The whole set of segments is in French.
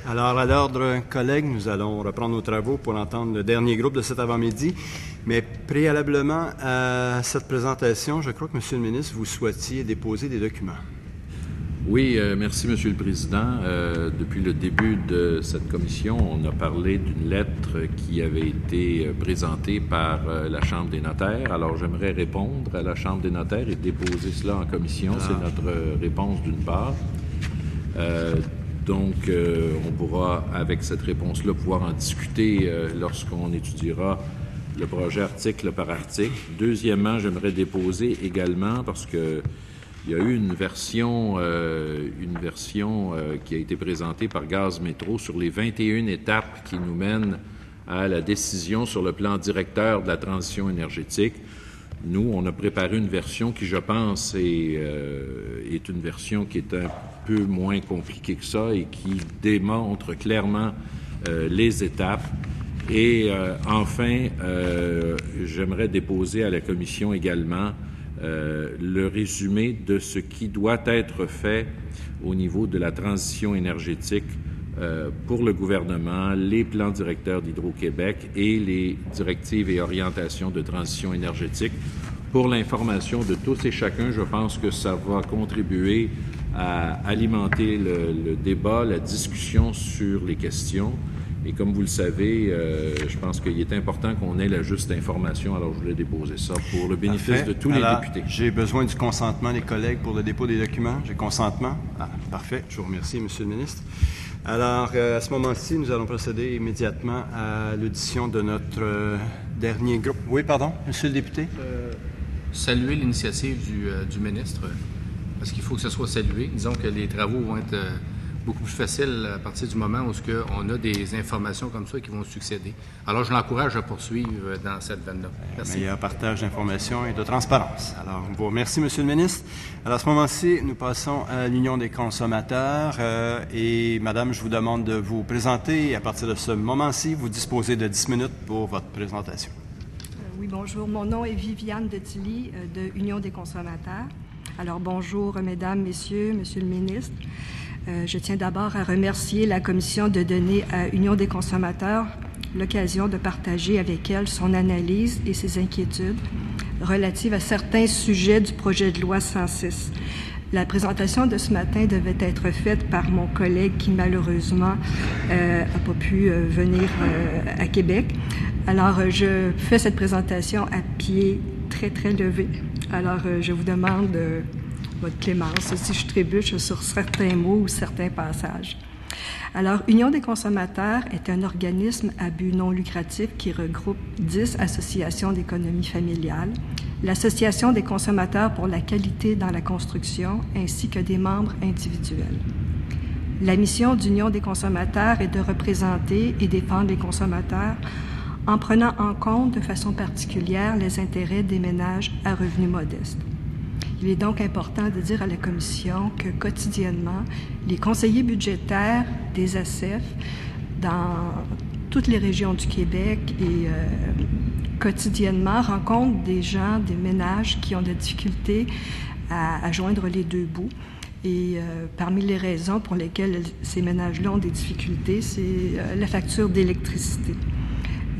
Alors, à l'ordre, collègues, nous allons reprendre nos travaux pour entendre le dernier groupe de cet avant-midi. Mais préalablement à cette présentation, je crois que, Monsieur le ministre, vous souhaitiez déposer des documents. Oui, merci, Monsieur le Président. Depuis le début de cette commission, on a parlé d'une lettre qui avait été présentée par la Chambre des notaires. Alors, j'aimerais répondre à la Chambre des notaires et déposer cela en commission. C'est notre réponse d'une part. Donc, on pourra, avec cette réponse-là, pouvoir en discuter lorsqu'on étudiera le projet article par article. Deuxièmement, j'aimerais déposer également, parce que il y a eu une version qui a été présentée par Gaz Métro sur les 21 étapes qui nous mènent à la décision sur le plan directeur de la transition énergétique. Nous, on a préparé une version qui, je pense, est une version qui est un peu moins compliquée que ça et qui démontre clairement les étapes. Et enfin, j'aimerais déposer à la Commission également le résumé de ce qui doit être fait au niveau de la transition énergétique pour le gouvernement, les plans directeurs d'Hydro-Québec et les directives et orientations de transition énergétique. Pour l'information de tous et chacun, je pense que ça va contribuer à alimenter le débat, la discussion sur les questions. Et comme vous le savez, je pense qu'il est important qu'on ait la juste information. Alors, je voulais déposer ça pour le bénéfice de tous les députés. J'ai besoin du consentement des collègues pour le dépôt des documents. J'ai consentement. Parfait. Je vous remercie, Monsieur le ministre. Alors, à ce moment-ci, nous allons procéder immédiatement à l'audition de notre dernier groupe. Oui, pardon, Monsieur le député. Saluer l'initiative du ministre, parce qu'il faut que ce soit salué. Disons que les travaux vont être beaucoup plus faciles à partir du moment où on a des informations comme ça qui vont succéder. Alors, je l'encourage à poursuivre dans cette veine-là. Merci. Meilleur partage d'informations et de transparence. Alors, je vous remercie, Monsieur le ministre. Alors, à ce moment-ci, nous passons à l'Union des consommateurs. Et, Madame, je vous demande de vous présenter. Et à partir de ce moment-ci, vous disposez de 10 minutes pour votre présentation. Oui, bonjour. Mon nom est Viviane de Tilly de Union des consommateurs. Alors, bonjour, Mesdames, Messieurs, Monsieur le ministre. Je tiens d'abord à remercier la Commission de donner à Union des consommateurs l'occasion de partager avec elle son analyse et ses inquiétudes relatives à certains sujets du projet de loi 106. La présentation de ce matin devait être faite par mon collègue qui, malheureusement, n'a pas pu venir à Québec. Alors, je fais cette présentation à pied très, très levé. Alors, je vous demande votre clémence si je trébuche sur certains mots ou certains passages. Alors, Union des consommateurs est un organisme à but non lucratif qui regroupe 10 associations d'économie familiale, l'Association des consommateurs pour la qualité dans la construction, ainsi que des membres individuels. La mission d'Union des consommateurs est de représenter et défendre les consommateurs en prenant en compte de façon particulière les intérêts des ménages à revenus modestes. Il est donc important de dire à la Commission que quotidiennement, les conseillers budgétaires des ACEF dans toutes les régions du Québec et quotidiennement rencontrent des gens, des ménages qui ont des difficultés à joindre les deux bouts. Et parmi les raisons pour lesquelles ces ménages-là ont des difficultés, c'est la facture d'électricité.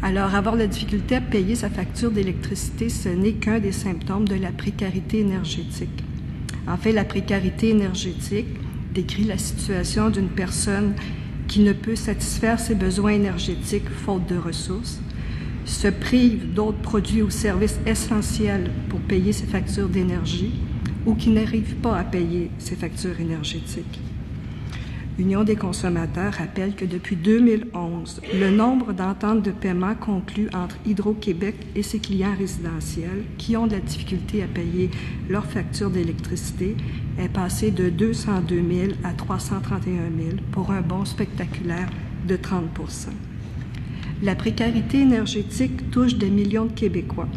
Alors, avoir la difficulté à payer sa facture d'électricité, ce n'est qu'un des symptômes de la précarité énergétique. En fait, la précarité énergétique décrit la situation d'une personne qui ne peut satisfaire ses besoins énergétiques faute de ressources, se prive d'autres produits ou services essentiels pour payer ses factures d'énergie ou qui n'arrive pas à payer ses factures énergétiques. Union des consommateurs rappelle que depuis 2011, le nombre d'ententes de paiement conclues entre Hydro-Québec et ses clients résidentiels qui ont de la difficulté à payer leurs factures d'électricité est passé de 202 000 à 331 000 pour un bond spectaculaire de 30 %. La précarité énergétique touche des millions de Québécois.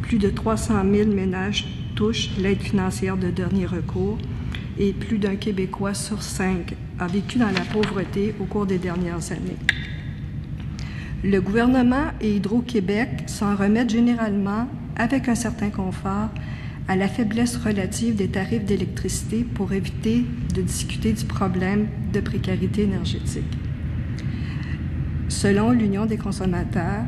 Plus de 300 000 ménages touchent l'aide financière de dernier recours et plus d'un Québécois sur 5 a vécu dans la pauvreté au cours des dernières années. Le gouvernement et Hydro-Québec s'en remettent généralement, avec un certain confort, à la faiblesse relative des tarifs d'électricité pour éviter de discuter du problème de précarité énergétique. Selon l'Union des consommateurs,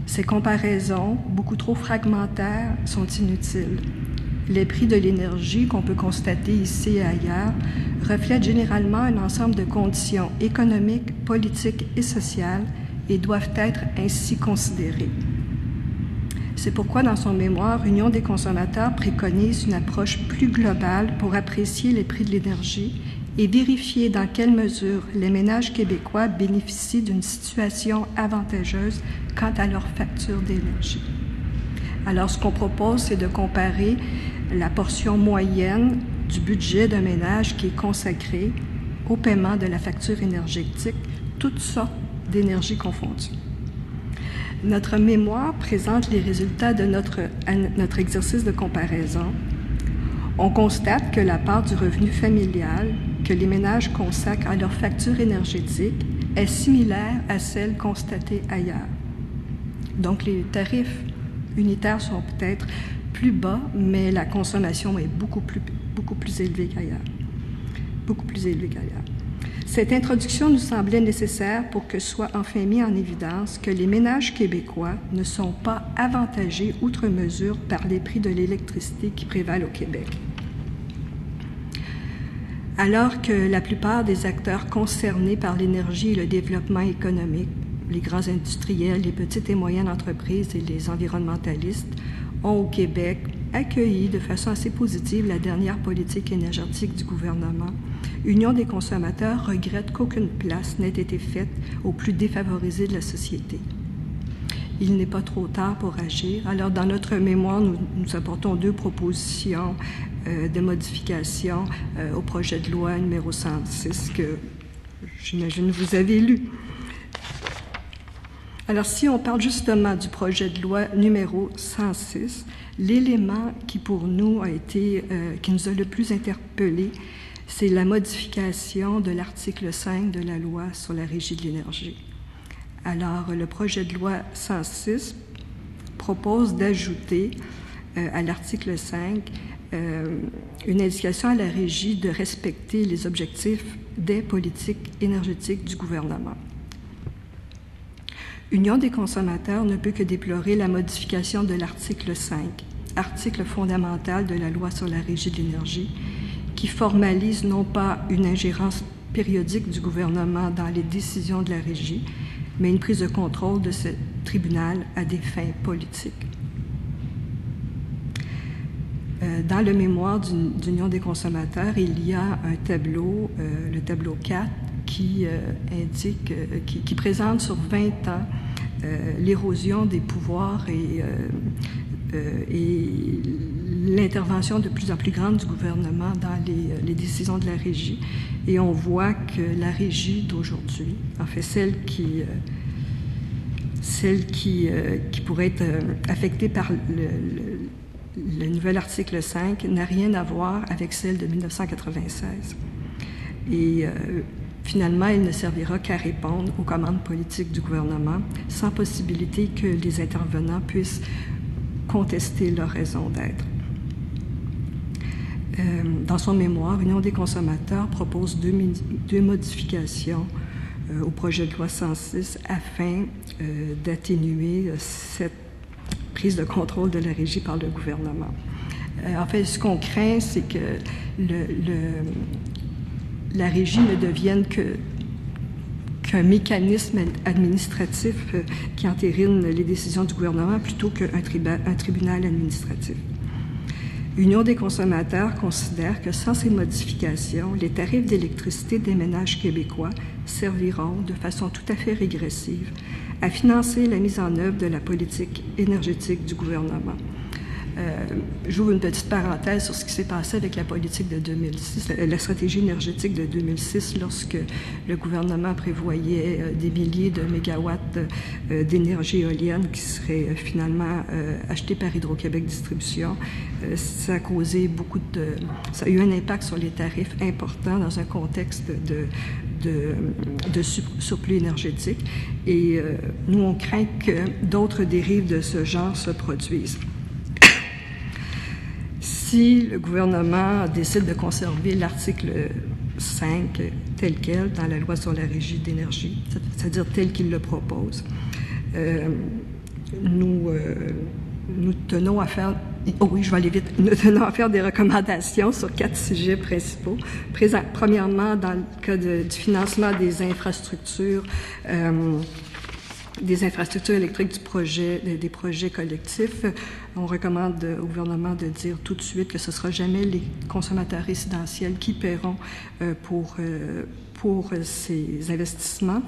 ces comparaisons, beaucoup trop fragmentaires, sont inutiles. Les prix de l'énergie qu'on peut constater ici et ailleurs reflètent généralement un ensemble de conditions économiques, politiques et sociales et doivent être ainsi considérés. C'est pourquoi, dans son mémoire, Union des consommateurs préconise une approche plus globale pour apprécier les prix de l'énergie et vérifier dans quelle mesure les ménages québécois bénéficient d'une situation avantageuse quant à leur facture d'énergie. Alors, ce qu'on propose, c'est de comparer la portion moyenne du budget d'un ménage qui est consacré au paiement de la facture énergétique, toutes sortes d'énergies confondues. Notre mémoire présente les résultats de notre exercice de comparaison. On constate que la part du revenu familial que les ménages consacrent à leur facture énergétique est similaire à celle constatée ailleurs. Donc, les tarifs unitaires sont peut-être plus bas, mais la consommation est beaucoup plus élevée qu'ailleurs. Beaucoup plus élevée qu'ailleurs. Cette introduction nous semblait nécessaire pour que soit enfin mis en évidence que les ménages québécois ne sont pas avantagés outre mesure par les prix de l'électricité qui prévalent au Québec. Alors que la plupart des acteurs concernés par l'énergie et le développement économique, les grands industriels, les petites et moyennes entreprises et les environnementalistes, ont au Québec accueilli de façon assez positive la dernière politique énergétique du gouvernement, Union des consommateurs regrette qu'aucune place n'ait été faite aux plus défavorisés de la société. Il n'est pas trop tard pour agir. Alors, dans notre mémoire, nous apportons 2 propositions de modification au projet de loi numéro 106 que j'imagine vous avez lu. Alors, si on parle justement du projet de loi numéro 106, l'élément qui pour nous qui nous a le plus interpellés, c'est la modification de l'article 5 de la loi sur la Régie de l'énergie. Alors, le projet de loi 106 propose d'ajouter à l'article 5 une indication à la Régie de respecter les objectifs des politiques énergétiques du gouvernement. Union des consommateurs ne peut que déplorer la modification de l'article 5, article fondamental de la loi sur la Régie de l'énergie, qui formalise non pas une ingérence périodique du gouvernement dans les décisions de la Régie, mais une prise de contrôle de ce tribunal à des fins politiques. Dans le mémoire d'Union des consommateurs, il y a un tableau, le tableau 4, qui indique, qui présente sur 20 ans l'érosion des pouvoirs et l'intervention de plus en plus grande du gouvernement dans les décisions de la Régie. Et on voit que la Régie d'aujourd'hui, en fait celle qui pourrait être affectée par le nouvel article 5, n'a rien à voir avec celle de 1996. Et finalement, elle ne servira qu'à répondre aux commandes politiques du gouvernement, sans possibilité que les intervenants puissent contester leur raison d'être. Dans son mémoire, Union des consommateurs propose deux modifications au projet de loi 106 afin d'atténuer cette prise de contrôle de la Régie par le gouvernement. En fait, ce qu'on craint, c'est que la Régie ne devienne qu'un mécanisme administratif qui entérine les décisions du gouvernement plutôt qu'un tribunal administratif. Union des consommateurs considère que sans ces modifications, les tarifs d'électricité des ménages québécois serviront de façon tout à fait régressive à financer la mise en œuvre de la politique énergétique du gouvernement. J'ouvre une petite parenthèse sur ce qui s'est passé avec la politique de 2006, la stratégie énergétique de 2006, lorsque le gouvernement prévoyait des milliers de mégawatts d'énergie éolienne qui seraient finalement achetés par Hydro-Québec Distribution. Ça a causé ça a eu un impact sur les tarifs importants dans un contexte de surplus énergétique. Et nous, on craint que d'autres dérives de ce genre se produisent. Si le gouvernement décide de conserver l'article 5 tel quel dans la loi sur la régie d'énergie, c'est-à-dire tel qu'il le propose. Nous tenons à faire... Oh oui, je vais aller vite. Nous tenons à faire des recommandations sur 4 sujets principaux. Premièrement, dans le cas du financement des infrastructures électriques des projets collectifs, on recommande au gouvernement de dire tout de suite que ce ne sera jamais les consommateurs résidentiels qui paieront pour ces investissements.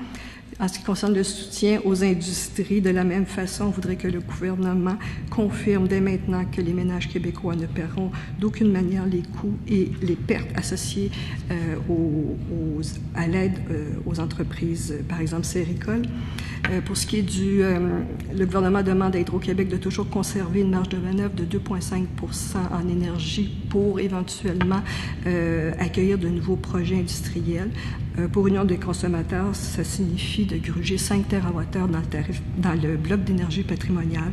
En ce qui concerne le soutien aux industries, de la même façon, on voudrait que le gouvernement confirme dès maintenant que les ménages québécois ne paieront d'aucune manière les coûts et les pertes associées à l'aide aux entreprises, par exemple séricoles. Pour ce qui est le gouvernement demande à Hydro-Québec de toujours conserver une marge de manœuvre de 2,5 % en énergie pour éventuellement accueillir de nouveaux projets industriels. Pour Union des consommateurs, ça signifie de gruger 5 TWh dans le bloc d'énergie patrimoniale.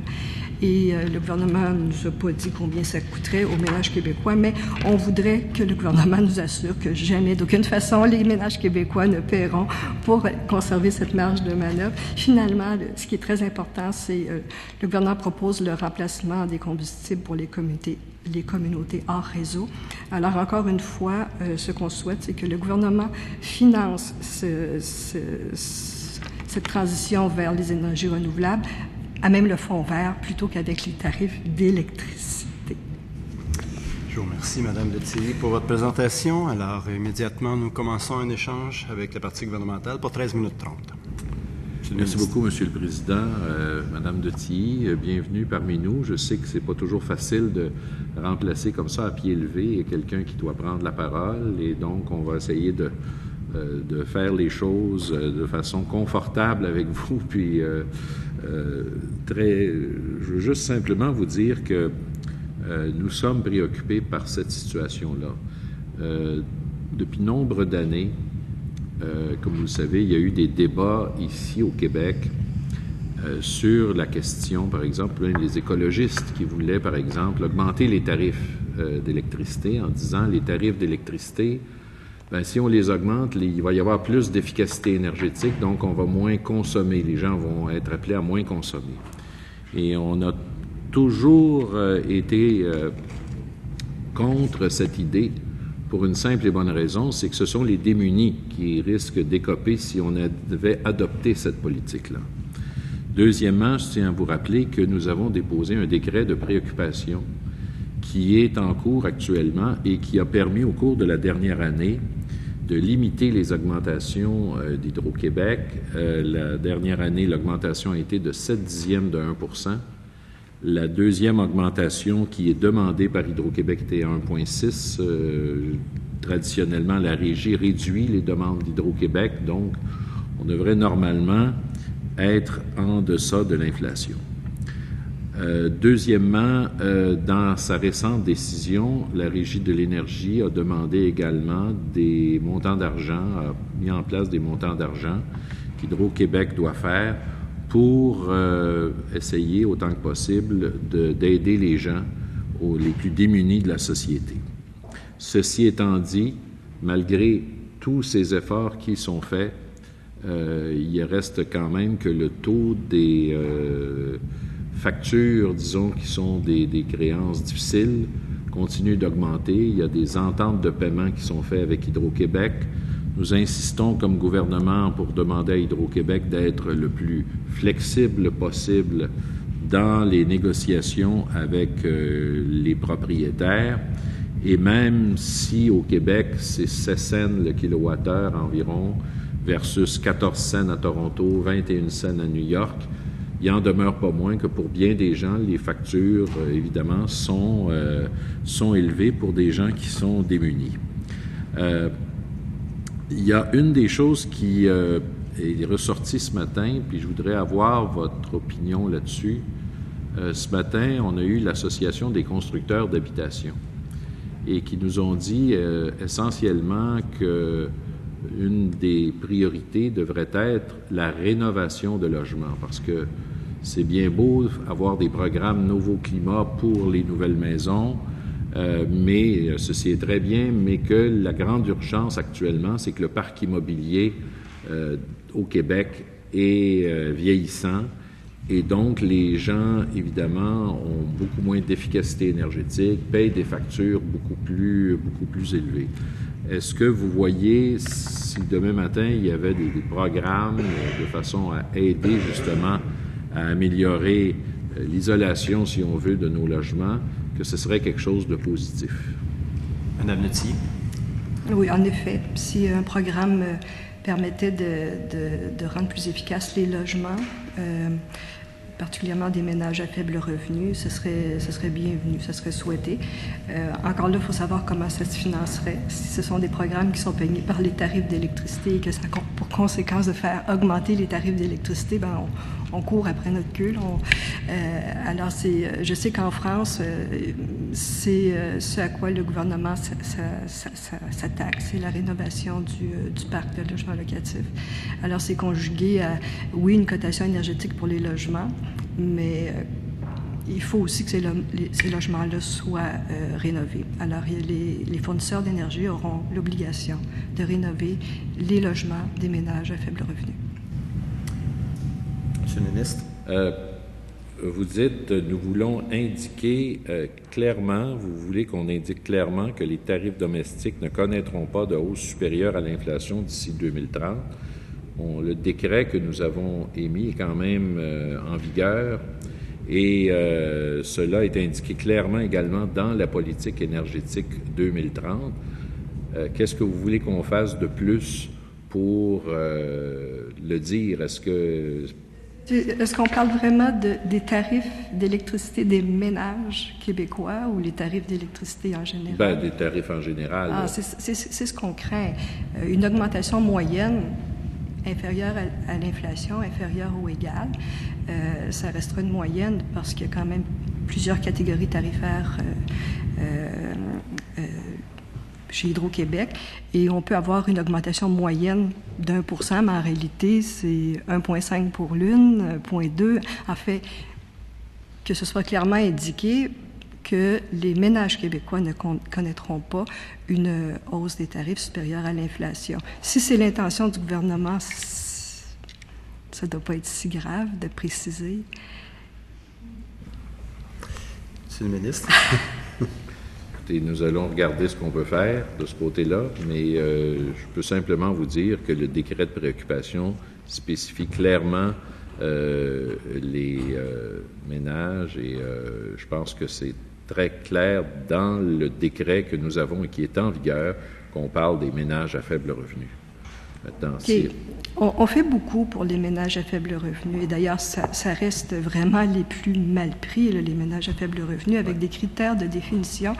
Et le gouvernement ne nous a pas dit combien ça coûterait aux ménages québécois, mais on voudrait que le gouvernement nous assure que jamais, d'aucune façon, les ménages québécois ne paieront pour conserver cette marge de manœuvre. Finalement, ce qui est très important, c'est le gouvernement propose le remplacement des combustibles pour les communautés hors réseau. Alors, encore une fois, ce qu'on souhaite, c'est que le gouvernement finance cette transition vers les énergies renouvelables, à même le fonds vert, plutôt qu'avec les tarifs d'électricité. Je vous remercie, Mme Letilly, pour votre présentation. Alors, immédiatement, nous commençons un échange avec la partie gouvernementale pour 13 minutes 30. Merci beaucoup, Monsieur le Président. Madame Letilly, bienvenue parmi nous. Je sais que c'est pas toujours facile de remplacer comme ça à pied levé quelqu'un qui doit prendre la parole, et donc on va essayer de faire les choses de façon confortable avec vous. Puis, je veux juste simplement vous dire que nous sommes préoccupés par cette situation-là. Depuis nombre d'années, comme vous le savez, il y a eu des débats ici au Québec sur la question, par exemple, les écologistes qui voulaient, par exemple, augmenter les tarifs d'électricité en disant les tarifs d'électricité, bien, si on les augmente, il va y avoir plus d'efficacité énergétique, donc on va moins consommer. Les gens vont être appelés à moins consommer. Et on a toujours été contre cette idée pour une simple et bonne raison, c'est que ce sont les démunis qui risquent d'écoper si on devait adopter cette politique-là. Deuxièmement, je tiens à vous rappeler que nous avons déposé un décret de préoccupation qui est en cours actuellement et qui a permis au cours de la dernière année de limiter les augmentations d'Hydro-Québec. La dernière année, l'augmentation a été de 0,7 de 1 %. La deuxième augmentation qui est demandée par Hydro-Québec était à 1,6 %. Traditionnellement, la Régie réduit les demandes d'Hydro-Québec, donc on devrait normalement être en deçà de l'inflation. Deuxièmement, dans sa récente décision, la Régie de l'énergie a demandé également des montants d'argent, a mis en place des montants d'argent qu'Hydro-Québec doit faire pour essayer autant que possible d'aider les gens, les plus démunis de la société. Ceci étant dit, malgré tous ces efforts qui sont faits, il reste quand même que le taux des factures, disons, qui sont des créances difficiles, continue d'augmenter. Il y a des ententes de paiement qui sont faites avec Hydro-Québec. Nous insistons comme gouvernement pour demander à Hydro-Québec d'être le plus flexible possible dans les négociations avec les propriétaires. Et même si au Québec, c'est 16 cents le kilowattheure environ versus 14 cents à Toronto, 21 cents à New York, il en demeure pas moins que pour bien des gens, les factures, évidemment, sont élevées pour des gens qui sont démunis. Il y a une des choses qui est ressortie ce matin, puis je voudrais avoir votre opinion là-dessus. Ce matin, on a eu l'Association des constructeurs d'habitation et qui nous ont dit essentiellement qu'une des priorités devrait être la rénovation de logements, parce que c'est bien beau avoir des programmes Nouveau Climat pour les nouvelles maisons, mais ceci est très bien, mais que la grande urgence actuellement, c'est que le parc immobilier au Québec est vieillissant et donc les gens, évidemment, ont beaucoup moins d'efficacité énergétique, payent des factures beaucoup plus élevées. Est-ce que vous voyez, si demain matin, il y avait des programmes de façon à aider justement à améliorer l'isolation, si on veut, de nos logements, que ce serait quelque chose de positif? Madame Lettier. Oui, en effet. Si un programme permettait de rendre plus efficaces les logements, particulièrement des ménages à faible revenu, ce serait bienvenu, ce serait souhaité. Encore là, il faut savoir comment ça se financerait. Si ce sont des programmes qui sont payés par les tarifs d'électricité et que ça a pour conséquence de faire augmenter les tarifs d'électricité, ben on court après notre queue. Alors, je sais qu'en France, c'est ce à quoi le gouvernement s'attaque, c'est la rénovation du parc de logements locatifs. Alors, c'est conjugué à, oui, une cotation énergétique pour les logements, mais il faut aussi que ces logements-là soient rénovés. Alors, les fournisseurs d'énergie auront l'obligation de rénover les logements des ménages à faible revenu. Monsieur le ministre. Vous dites, nous voulons indiquer clairement, vous voulez qu'on indique clairement que les tarifs domestiques ne connaîtront pas de hausse supérieure à l'inflation d'ici 2030. Le décret que nous avons émis est quand même en vigueur et cela est indiqué clairement également dans la politique énergétique 2030. Qu'est-ce que vous voulez qu'on fasse de plus pour le dire? Est-ce qu'on parle vraiment des tarifs d'électricité des ménages québécois ou les tarifs d'électricité en général? Bien, des tarifs en général. Ah, c'est ce qu'on craint. Une augmentation moyenne inférieure à l'inflation, inférieure ou égale, ça restera une moyenne parce qu'il y a quand même plusieurs catégories tarifaires chez Hydro-Québec, et on peut avoir une augmentation moyenne d'1%, mais en réalité, c'est 1,5 pour l'une, 0,2. En fait, que ce soit clairement indiqué que les ménages québécois ne connaîtront pas une hausse des tarifs supérieure à l'inflation. Si c'est l'intention du gouvernement, ça ne doit pas être si grave de préciser. Monsieur le ministre. Et nous allons regarder ce qu'on peut faire de ce côté-là, mais je peux simplement vous dire que le décret de préoccupation spécifie clairement les ménages et je pense que c'est très clair dans le décret que nous avons et qui est en vigueur qu'on parle des ménages à faible revenu. Maintenant, on fait beaucoup pour les ménages à faible revenu et d'ailleurs, ça reste vraiment les plus mal pris, là, les ménages à faible revenu, avec des critères de définition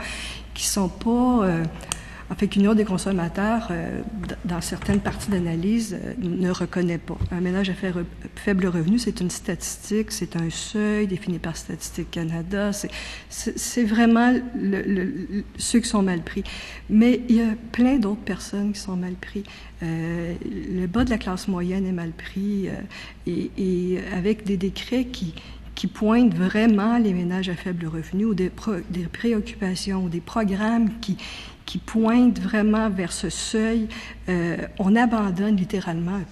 qui ne sont pas... en fait, qu'Union des consommateurs, dans certaines parties d'analyse, ne reconnaît pas. Un ménage à faible revenu, c'est une statistique, c'est un seuil défini par Statistique Canada. C'est vraiment ceux qui sont mal pris. Mais il y a plein d'autres personnes qui sont mal pris. Le bas de la classe moyenne est mal pris et avec des décrets qui pointent vraiment les ménages à faible revenu ou des préoccupations ou des programmes qui pointent vraiment vers ce seuil, on abandonne littéralement un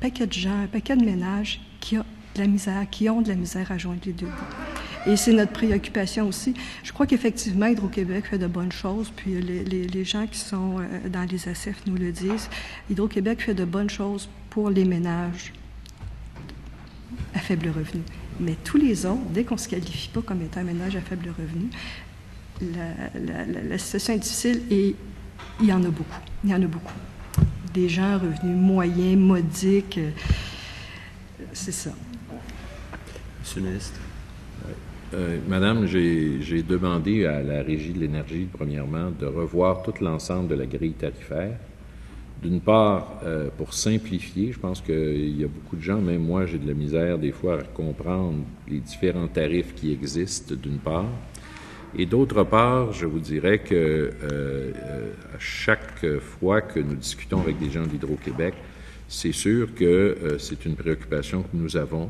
paquet de gens, un paquet de ménages qui ont de la misère à joindre les deux bouts. Et c'est notre préoccupation aussi. Je crois qu'effectivement, Hydro-Québec fait de bonnes choses, puis les gens qui sont dans les ACF nous le disent. Hydro-Québec fait de bonnes choses pour les ménages à faible revenu. Mais tous les autres, dès qu'on ne se qualifie pas comme étant un ménage à faible revenu, la situation est difficile et il y en a beaucoup. Il y en a beaucoup. Des gens à revenus moyens, modiques, c'est ça. Monsieur le ministre. Madame, j'ai demandé à la Régie de l'énergie, premièrement, de revoir tout l'ensemble de la grille tarifaire. D'une part, pour simplifier, je pense qu'il y a beaucoup de gens, même moi, j'ai de la misère des fois à comprendre les différents tarifs qui existent, d'une part. Et d'autre part, je vous dirais que à chaque fois que nous discutons avec des gens d'Hydro-Québec, c'est sûr que c'est une préoccupation que nous avons.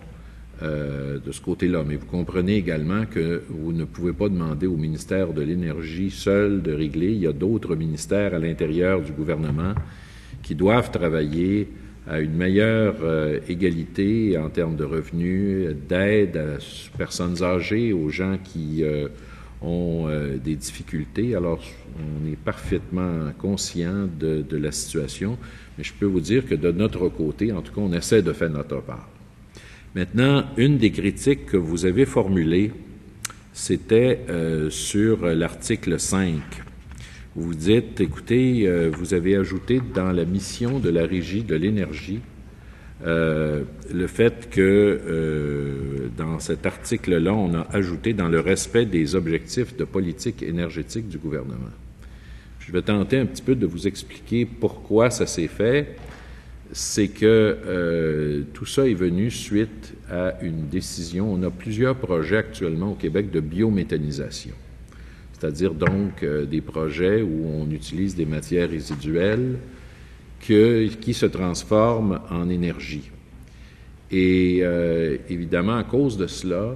de ce côté-là. Mais vous comprenez également que vous ne pouvez pas demander au ministère de l'Énergie seul de régler. Il y a d'autres ministères à l'intérieur du gouvernement qui doivent travailler à une meilleure égalité en termes de revenus, d'aide aux personnes âgées, aux gens qui ont des difficultés. Alors, on est parfaitement conscient de la situation, mais je peux vous dire que de notre côté, en tout cas, on essaie de faire notre part. Maintenant, une des critiques que vous avez formulées, c'était sur l'article 5. Vous dites, écoutez, vous avez ajouté dans la mission de la Régie de l'énergie le fait que dans cet article-là, on a ajouté dans le respect des objectifs de politique énergétique du gouvernement. Je vais tenter un petit peu de vous expliquer pourquoi ça s'est fait. C'est que tout ça est venu suite à une décision. On a plusieurs projets actuellement au Québec de biométhanisation, c'est-à-dire donc des projets où on utilise des matières résiduelles qui se transforment en énergie. Et évidemment, à cause de cela,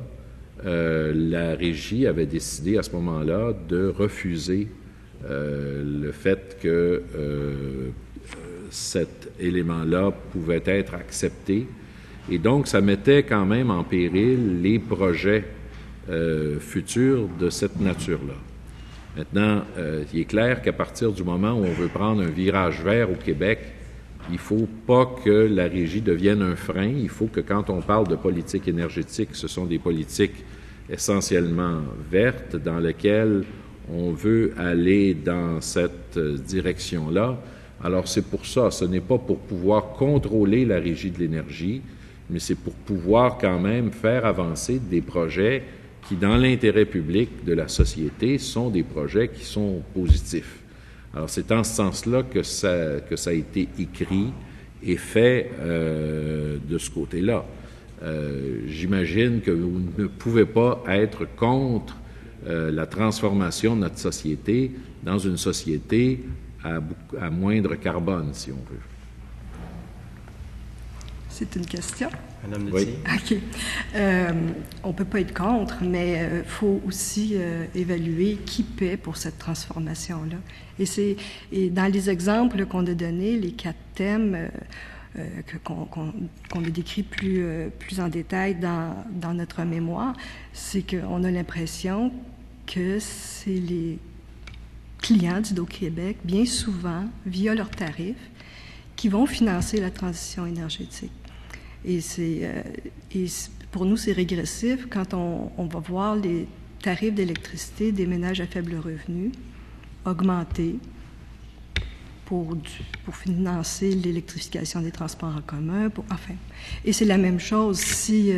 la Régie avait décidé à ce moment-là de refuser le fait que cet élément-là pouvait être accepté. Et donc, ça mettait quand même en péril les projets futurs de cette nature-là. Maintenant, il est clair qu'à partir du moment où on veut prendre un virage vert au Québec, il ne faut pas que la Régie devienne un frein. Il faut que quand on parle de politique énergétique, ce sont des politiques essentiellement vertes dans lesquelles on veut aller dans cette direction-là. Alors, c'est pour ça, ce n'est pas pour pouvoir contrôler la Régie de l'énergie, mais c'est pour pouvoir quand même faire avancer des projets qui, dans l'intérêt public de la société, sont des projets qui sont positifs. Alors, c'est en ce sens-là que ça a été écrit et fait de ce côté-là. J'imagine que vous ne pouvez pas être contre la transformation de notre société dans une société à moindre carbone, si on veut. C'est une question? Madame Oui. OK. On ne peut pas être contre, mais il faut aussi évaluer qui paie pour cette transformation-là. Et dans les exemples qu'on a donnés, les 4 thèmes qu'on a décrits plus en détail dans notre mémoire, c'est qu'on a l'impression que c'est les clients d'Hydro-Québec, bien souvent, via leurs tarifs, qui vont financer la transition énergétique. Et pour nous, c'est régressif quand on va voir les tarifs d'électricité des ménages à faible revenu augmenter pour financer l'électrification des transports en commun. Et c'est la même chose si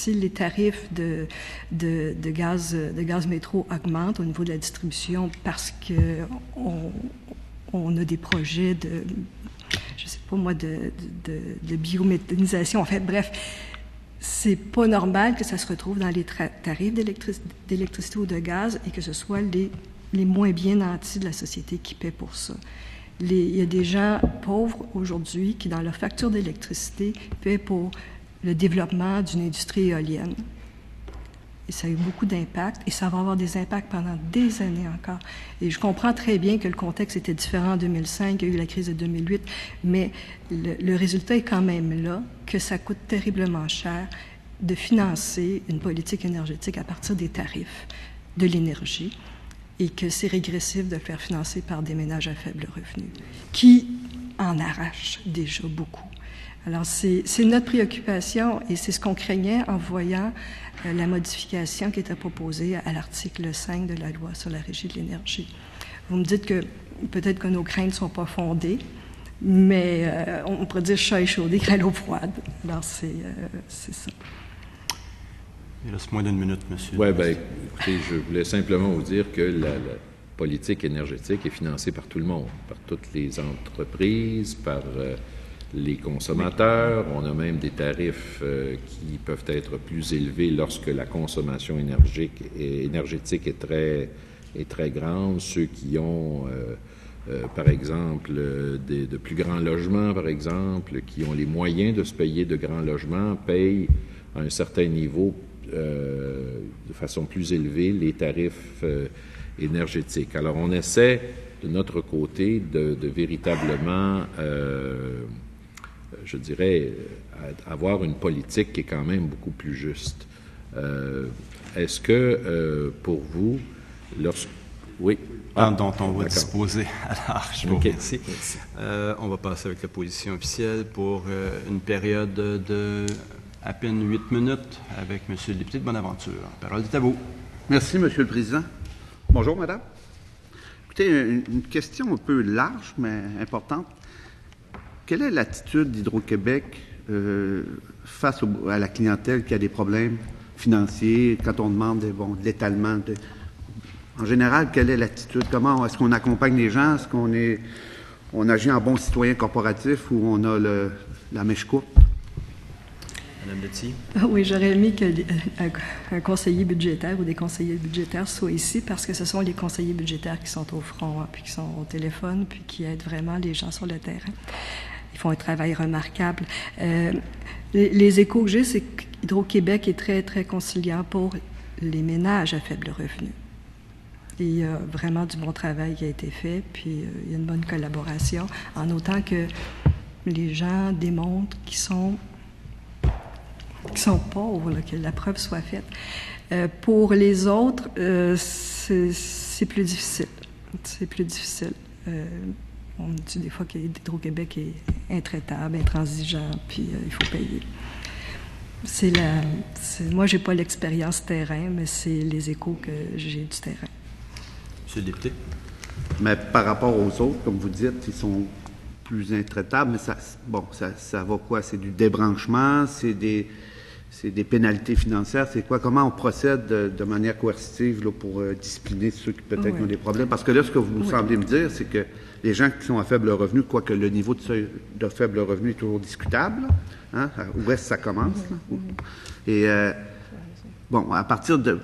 les tarifs de gaz métro augmentent au niveau de la distribution parce qu'on a des projets de biométhanisation. Bref, c'est pas normal que ça se retrouve dans les tarifs d'électricité ou de gaz et que ce soit les moins bien nantis de la société qui paient pour ça. Il y a des gens pauvres aujourd'hui qui, dans leur facture d'électricité, paient pour le développement d'une industrie éolienne. Et ça a eu beaucoup d'impact, et ça va avoir des impacts pendant des années encore. Et je comprends très bien que le contexte était différent en 2005, il y a eu la crise de 2008, mais le résultat est quand même là, que ça coûte terriblement cher de financer une politique énergétique à partir des tarifs de l'énergie, et que c'est régressif de le faire financer par des ménages à faible revenu, qui en arrachent déjà beaucoup. Alors, c'est notre préoccupation et c'est ce qu'on craignait en voyant la modification qui était proposée à l'article 5 de la loi sur la Régie de l'énergie. Vous me dites que peut-être que nos craintes ne sont pas fondées, mais on pourrait dire chat échaudé, craint l'eau froide. Alors, c'est ça. Il reste moins d'une minute, monsieur. Oui, bien, écoutez, je voulais simplement vous dire que la politique énergétique est financée par tout le monde, par toutes les entreprises, par les consommateurs. On a même des tarifs qui peuvent être plus élevés lorsque la consommation énergétique est très grande. Ceux qui ont, par exemple, de plus grands logements, par exemple, qui ont les moyens de se payer de grands logements, payent à un certain niveau, de façon plus élevée, les tarifs énergétiques. Alors, on essaie, de notre côté, de véritablement, je dirais, avoir une politique qui est quand même beaucoup plus juste. Est-ce que, pour vous, oui. Dont on va disposer. Alors, je vous remercie. On va passer avec la position officielle pour une période de à peine 8 minutes avec M. le député de Bonaventure. La parole est à vous. Merci, M. le Président. Bonjour, Madame. Écoutez, une question un peu large, mais importante. Quelle est l'attitude d'Hydro-Québec face à la clientèle qui a des problèmes financiers, quand on demande de l'étalement? En général, quelle est l'attitude? Comment est-ce qu'on accompagne les gens? Est-ce qu'on agit en bon citoyen corporatif ou on a la mèche courte? Madame Letty. Oui, j'aurais aimé qu'un conseiller budgétaire ou des conseillers budgétaires soient ici parce que ce sont les conseillers budgétaires qui sont au front, puis qui sont au téléphone, puis qui aident vraiment les gens sur le terrain. Ils font un travail remarquable. Les échos que j'ai, c'est qu'Hydro-Québec est très, très conciliant pour les ménages à faible revenu. Et il y a vraiment du bon travail qui a été fait, puis il y a une bonne collaboration, en autant que les gens démontrent qu'ils sont pauvres, là, que la preuve soit faite. Pour les autres, c'est plus difficile. C'est plus difficile. On dit des fois qu'Hydro-Québec est intraitable, intransigeant, puis il faut payer. Moi, j'ai pas l'expérience terrain, mais c'est les échos que j'ai du terrain. Monsieur le député. Mais par rapport aux autres, comme vous dites, ils sont plus intraitables, mais ça va quoi? C'est du débranchement, c'est des pénalités financières, c'est quoi? Comment on procède de manière coercitive là, pour discipliner ceux qui peut-être ont des problèmes? Parce que là, ce que vous semblez me dire, c'est que les gens qui sont à faible revenu, quoique le niveau de faible revenu est toujours discutable, hein? Où est-ce que ça commence? Et à partir de...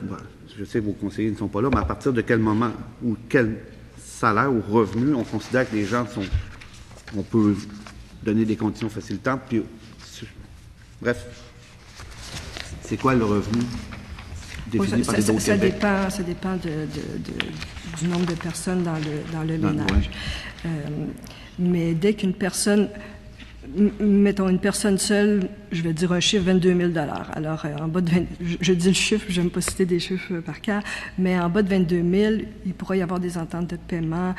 je sais que vos conseillers ne sont pas là, mais à partir de quel moment ou quel salaire ou revenu on considère que les gens on peut donner des conditions facilitantes, puis bref, c'est quoi le revenu défini par Hydro-Québec? Ça dépend du nombre de personnes dans le ménage. Mais dès qu'une personne... Mettons, une personne seule, je vais dire un chiffre, 22 000 $. Alors, en bas de 20, je dis le chiffre, je n'aime pas citer des chiffres par cœur, mais en bas de 22 000, il pourrait y avoir des ententes de paiement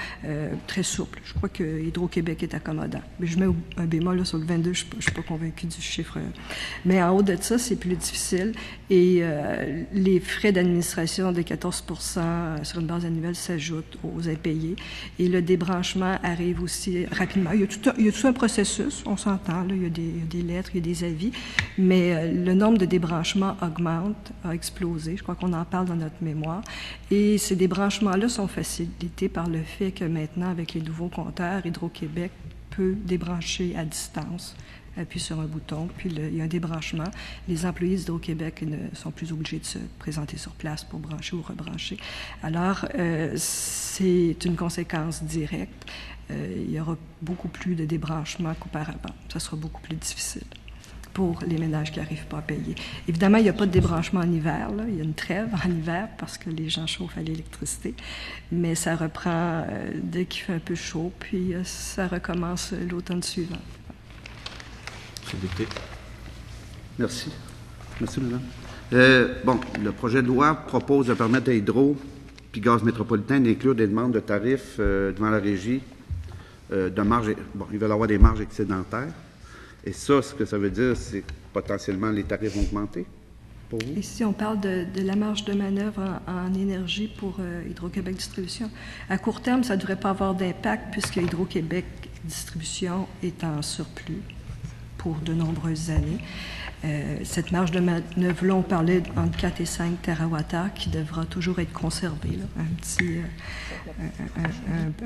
très souples. Je crois que Hydro-Québec est accommodant. Mais je mets un bémol là, sur le 22, je ne suis pas convaincue du chiffre. Mais en haut de ça, c'est plus difficile. Et les frais d'administration de 14 % sur une base annuelle s'ajoutent aux impayés. Et le débranchement arrive aussi rapidement. Il y a tout un processus. On s'entend, là, il y a des lettres, il y a des avis, mais le nombre de débranchements augmente, a explosé. Je crois qu'on en parle dans notre mémoire. Et ces débranchements-là sont facilités par le fait que maintenant, avec les nouveaux compteurs, Hydro-Québec peut débrancher à distance. Appuie sur un bouton, puis il y a un débranchement. Les employés d'Hydro-Québec ne sont plus obligés de se présenter sur place pour brancher ou rebrancher. Alors, c'est une conséquence directe. Il y aura beaucoup plus de débranchements qu'auparavant. Ça sera beaucoup plus difficile pour les ménages qui n'arrivent pas à payer. Évidemment, il n'y a pas de débranchement en hiver. Là. Il y a une trêve en hiver parce que les gens chauffent à l'électricité. Mais ça reprend dès qu'il fait un peu chaud, puis ça recommence l'automne suivant. Monsieur le député. Merci. Merci, madame. Le projet de loi propose de permettre à Hydro puis Gaz métropolitain d'inclure des demandes de tarifs devant la régie de marge. Ils veulent avoir des marges excédentaires. Et ça, ce que ça veut dire, c'est que potentiellement les tarifs vont augmenter pour vous? Ici, on parle de la marge de manœuvre en énergie pour Hydro-Québec Distribution. À court terme, ça ne devrait pas avoir d'impact puisque Hydro-Québec Distribution est en surplus pour de nombreuses années. Cette marge de manœuvre-là, on parlait entre 4 et 5 TWh qui devra toujours être conservé, là,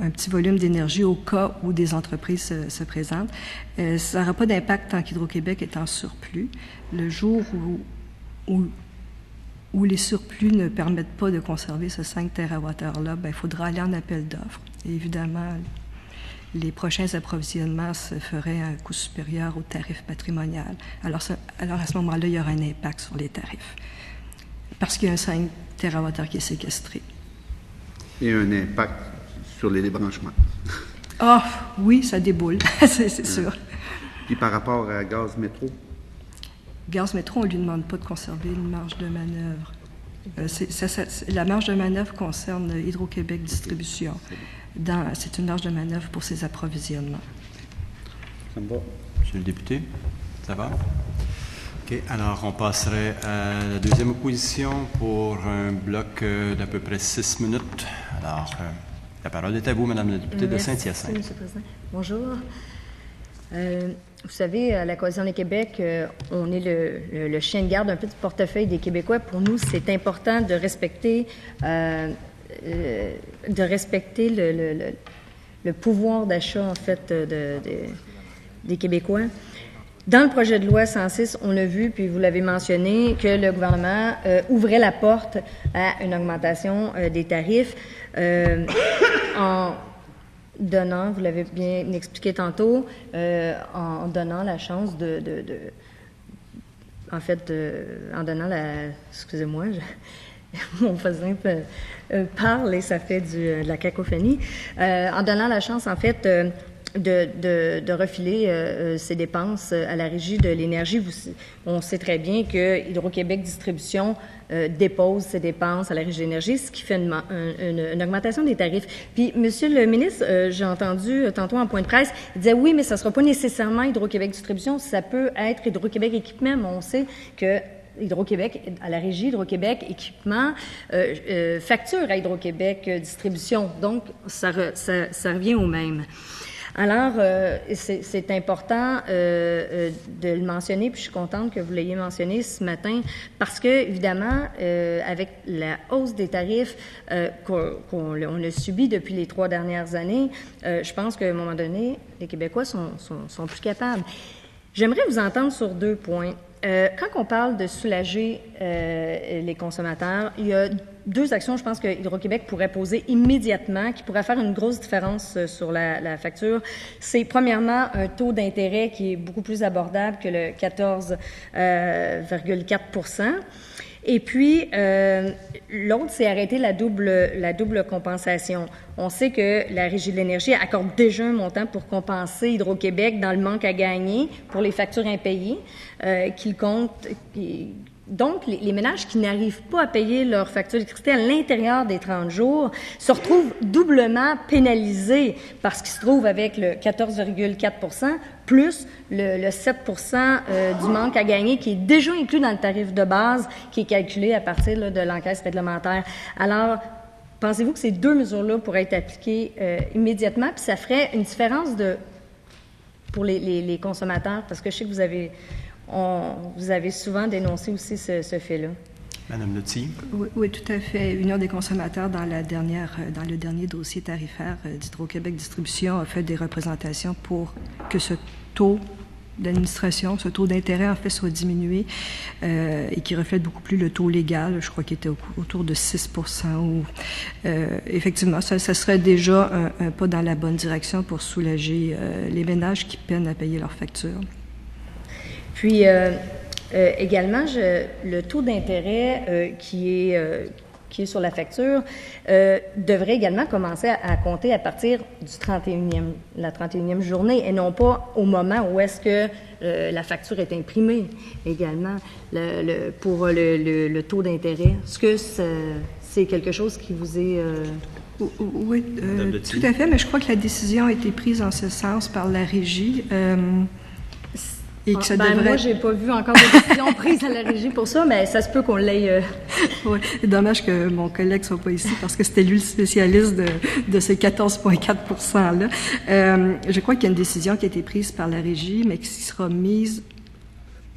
un petit volume d'énergie au cas où des entreprises se présentent. Ça n'aura pas d'impact tant qu'Hydro-Québec est en surplus. Le jour où les surplus ne permettent pas de conserver ce 5 TWh-là, il faudra aller en appel d'offres. Et évidemment, les prochains approvisionnements se feraient à un coût supérieur au tarif patrimonial. Alors à ce moment-là, il y aura un impact sur les tarifs, parce qu'il y a un 5 TWh qui est séquestré. Et un impact sur les débranchements. Ah, oui, ça déboule, c'est sûr. Puis par rapport à Gaz Métro? Gaz Métro, on ne lui demande pas de conserver une marge de manœuvre. La marge de manœuvre concerne Hydro-Québec Distribution. C'est une marge de manœuvre pour ses approvisionnements. Ça me va. Monsieur le député, ça va? OK. Alors, on passerait à la deuxième opposition pour un bloc d'à peu près 6 minutes. Alors, la parole est à vous, Madame la députée de Saint-Hyacinthe. Merci, M. le Président. Bonjour. Vous savez, à la Coalition des Québec, on est le chien de garde un peu du portefeuille des Québécois. Pour nous, c'est important de respecter le pouvoir d'achat, en fait, des Québécois. Dans le projet de loi 106, on a vu, puis vous l'avez mentionné, que le gouvernement ouvrait la porte à une augmentation des tarifs en donnant, vous l'avez bien expliqué tantôt, en donnant la chance en donnant excusez-moi, mon voisin parle et ça fait de la cacophonie, en donnant la chance, en fait, de refiler ces dépenses à la Régie de l'énergie. On sait très bien que Hydro-Québec Distribution dépose ses dépenses à la Régie de l'énergie, ce qui fait une augmentation des tarifs. Puis, Monsieur le ministre, j'ai entendu tantôt en point de presse, il disait oui, mais ça ne sera pas nécessairement Hydro-Québec Distribution, ça peut être Hydro-Québec Équipement, mais on sait que Hydro-Québec, à la Régie Hydro-Québec Équipement, facture à Hydro-Québec Distribution. Donc, ça revient au même. Alors, c'est important de le mentionner, puis je suis contente que vous l'ayez mentionné ce matin, parce que, évidemment, avec la hausse des tarifs qu'on a subi depuis les 3 dernières années, je pense qu'à un moment donné, les Québécois sont plus capables. J'aimerais vous entendre sur 2 points. Quand on parle de soulager les consommateurs, il y a 2 actions, je pense que Hydro-Québec pourrait poser immédiatement, qui pourraient faire une grosse différence sur la facture. C'est premièrement un taux d'intérêt qui est beaucoup plus abordable que le 14,4 %. Et puis, l'autre, c'est arrêter la double compensation. On sait que la Régie de l'énergie accorde déjà un montant pour compenser Hydro-Québec dans le manque à gagner pour les factures impayées qu'il compte. Donc, les ménages qui n'arrivent pas à payer leur facture d'électricité à l'intérieur des 30 jours se retrouvent doublement pénalisés parce qu'ils se trouvent avec le 14,4 % plus le 7 % du manque à gagner qui est déjà inclus dans le tarif de base qui est calculé à partir là, de l'encaisse réglementaire. Alors, pensez-vous que ces 2 mesures-là pourraient être appliquées immédiatement, puis ça ferait une différence pour les consommateurs? Parce que je sais que vous avez souvent dénoncé aussi ce fait-là. Madame Loutier. Oui, tout à fait. Union des consommateurs, dans le dernier dossier tarifaire d'Hydro-Québec Distribution, a fait des représentations pour que ce taux d'administration, ce taux d'intérêt, en fait, soit diminué et qui reflète beaucoup plus le taux légal. Je crois qu'il était autour de 6 %. Effectivement, ça serait déjà un pas dans la bonne direction pour soulager les ménages qui peinent à payer leurs factures. Puis, également, le taux d'intérêt qui est sur la facture devrait également commencer à compter à partir du la 31e journée et non pas au moment où est-ce que la facture est imprimée également pour le taux d'intérêt. Est-ce que c'est quelque chose qui vous est... Oui, tout à fait, mais je crois que la décision a été prise en ce sens par la Régie. Et que ça devrait... Moi, j'ai pas vu encore de décision prise à la Régie pour ça, mais ça se peut qu'on l'ait... Oui, c'est dommage que mon collègue soit pas ici parce que c'était lui le spécialiste de ces 14,4 %-là. Je crois qu'il y a une décision qui a été prise par la Régie, mais qui sera mise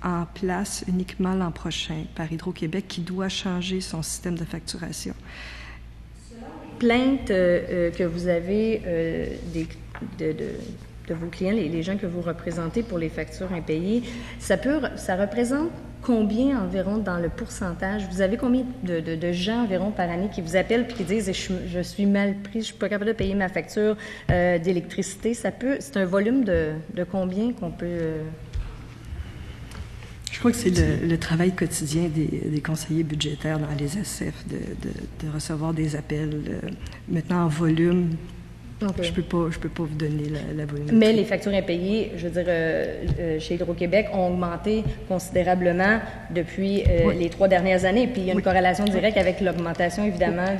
en place uniquement l'an prochain par Hydro-Québec, qui doit changer son système de facturation. Plainte que vous avez vos clients, les gens que vous représentez pour les factures impayées, ça représente combien environ dans le pourcentage? Vous avez combien de gens environ par année qui vous appellent et qui disent je suis mal pris, je suis pas capable de payer ma facture d'électricité? C'est un volume de combien qu'on peut... Je crois que c'est le travail quotidien des conseillers budgétaires dans les SF de recevoir des appels. Maintenant, en volume, okay. je peux pas vous donner la volumétrie. Mais les factures impayées, je veux dire, chez Hydro-Québec, ont augmenté considérablement depuis les 3 dernières années. Puis il y a une corrélation directe avec l'augmentation, évidemment,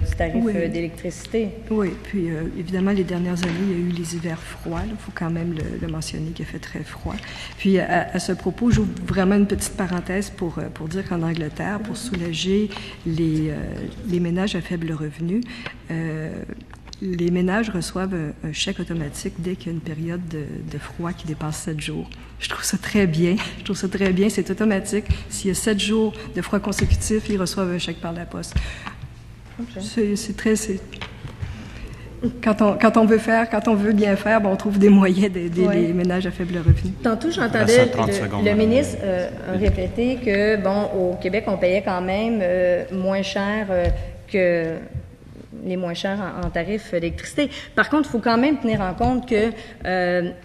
du tarif d'électricité. Oui, puis évidemment, les dernières années, il y a eu les hivers froids. Il faut quand même le mentionner qu'il a fait très froid. Puis à ce propos, j'ouvre vraiment une petite parenthèse pour dire qu'en Angleterre, pour soulager les ménages à faible revenu, les ménages reçoivent un chèque automatique dès qu'il y a une période de froid qui dépasse 7 jours. Je trouve ça très bien. C'est automatique. S'il y a 7 jours de froid consécutifs, ils reçoivent un chèque par la poste. Okay. Quand on veut bien faire, on trouve des moyens d'aider les ménages à faible revenu. Tantôt, j'entendais le ministre répéter que, au Québec, on payait quand même moins cher que les moins chers en tarifs d'électricité. Par contre, il faut quand même tenir en compte que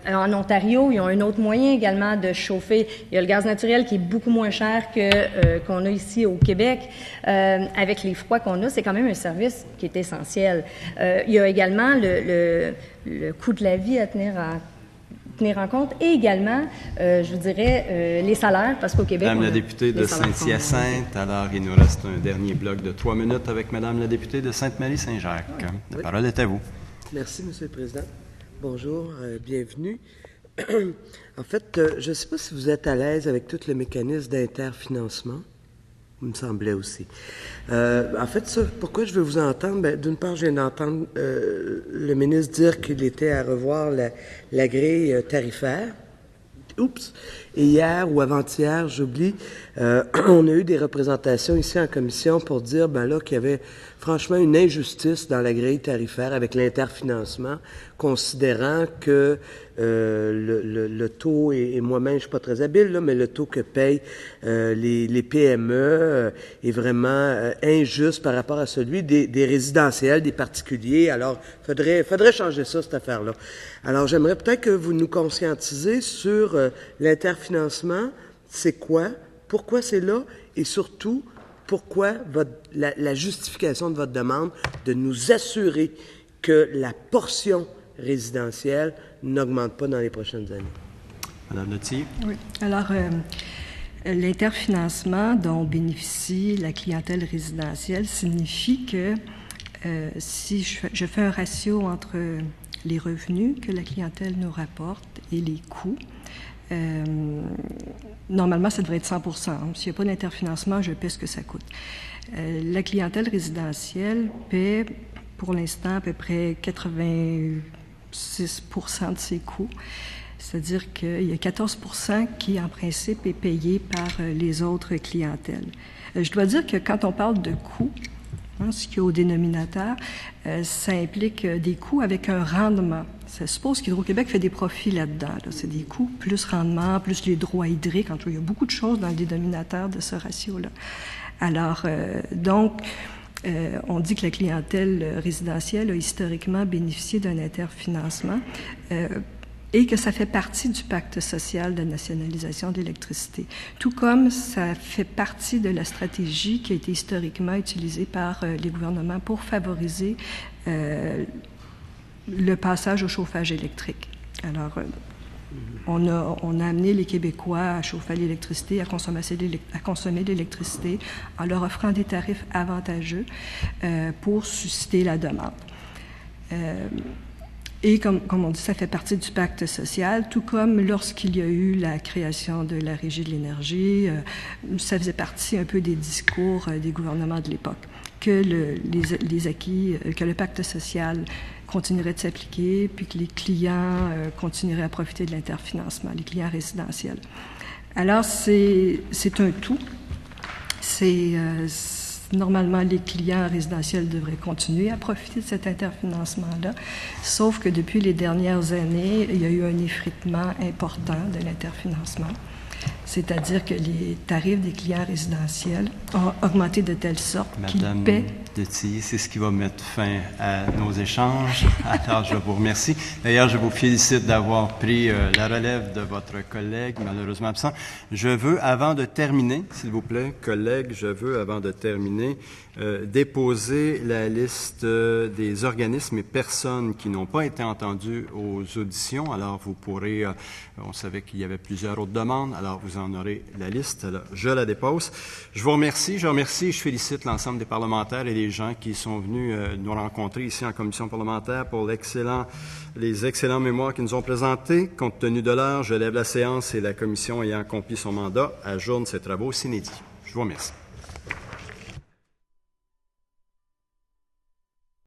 en Ontario, ils ont un autre moyen également de chauffer. Il y a le gaz naturel qui est beaucoup moins cher qu'on a ici au Québec. Avec les froids qu'on a, c'est quand même un service qui est essentiel. Il y a également le coût de la vie à tenir en compte et également, je vous dirais, les salaires, parce qu'au Québec... Madame la députée de Saint-Hyacinthe, alors il nous reste un dernier bloc de 3 minutes avec Madame la députée de Sainte-Marie-Saint-Jacques. La parole est à vous. Merci, Monsieur le Président. Bonjour, bienvenue. En fait, je ne sais pas si vous êtes à l'aise avec tout le mécanisme d'interfinancement. Il me semblait aussi. En fait, ça, pourquoi je veux vous entendre? D'une part, je viens d'entendre le ministre dire qu'il était à revoir la grille tarifaire. Oups! Et hier ou avant-hier, j'oublie, on a eu des représentations ici en commission pour dire qu'il y avait franchement une injustice dans la grille tarifaire avec l'interfinancement, considérant que le taux, et moi-même je suis pas très habile, là, mais le taux que payent les PME est vraiment injuste par rapport à celui des résidentiels, des particuliers. Alors, faudrait changer ça, cette affaire-là. Alors, j'aimerais peut-être que vous nous conscientisez sur l'interfinancement, c'est quoi, pourquoi c'est là, et surtout, pourquoi la justification de votre demande de nous assurer que la portion résidentielle n'augmente pas dans les prochaines années. Madame Lettier. Oui. Alors, l'interfinancement dont bénéficie la clientèle résidentielle signifie que si je fais un ratio entre les revenus que la clientèle nous rapporte et les coûts, normalement, ça devrait être 100%. S'il n'y a pas d'interfinancement, je paie ce que ça coûte. La clientèle résidentielle paie, pour l'instant, à peu près 86% de ses coûts. C'est-à-dire qu'il y a 14% qui, en principe, est payé par les autres clientèles. Je dois dire que quand on parle de coûts, ce qui est au dénominateur, ça implique des coûts avec un rendement. Ça suppose qu'Hydro-Québec fait des profits là-dedans. C'est des coûts plus rendement, plus les droits hydriques. En tout cas, il y a beaucoup de choses dans le dénominateur de ce ratio-là. Alors, on dit que la clientèle résidentielle a historiquement bénéficié d'un interfinancement et que ça fait partie du pacte social de nationalisation de l'électricité. Tout comme ça fait partie de la stratégie qui a été historiquement utilisée par les gouvernements pour favoriser le passage au chauffage électrique. Alors, on a amené les Québécois à chauffer l'électricité, à consommer l'électricité en leur offrant des tarifs avantageux pour susciter la demande. Et comme on dit, ça fait partie du pacte social, tout comme lorsqu'il y a eu la création de la Régie de l'énergie, ça faisait partie un peu des discours des gouvernements de l'époque, que les acquis, que le pacte social continuerait de s'appliquer, puis que les clients continueraient à profiter de l'interfinancement, les clients résidentiels. Alors, c'est un tout. normalement, les clients résidentiels devraient continuer à profiter de cet interfinancement-là, sauf que depuis les dernières années, il y a eu un effritement important de l'interfinancement. C'est-à-dire que les tarifs des clients résidentiels ont augmenté de telle sorte qu'ils Madame paient. Detillier, c'est ce qui va mettre fin à nos échanges. Alors, je vous remercie. D'ailleurs, je vous félicite d'avoir pris la relève de votre collègue, malheureusement absent. Je veux, avant de terminer, s'il vous plaît, collègue, avant de terminer, déposer la liste des organismes et personnes qui n'ont pas été entendus aux auditions. Alors, vous pourrez, on savait qu'il y avait plusieurs autres demandes, alors vous en aurez la liste. Alors, je la dépose. Je vous remercie. Je félicite l'ensemble des parlementaires et les gens qui sont venus nous rencontrer ici en commission parlementaire pour les excellents mémoires qu'ils nous ont présentés. Compte tenu de l'heure, je lève la séance et la commission ayant accompli son mandat ajourne ses travaux sine die. Je vous remercie.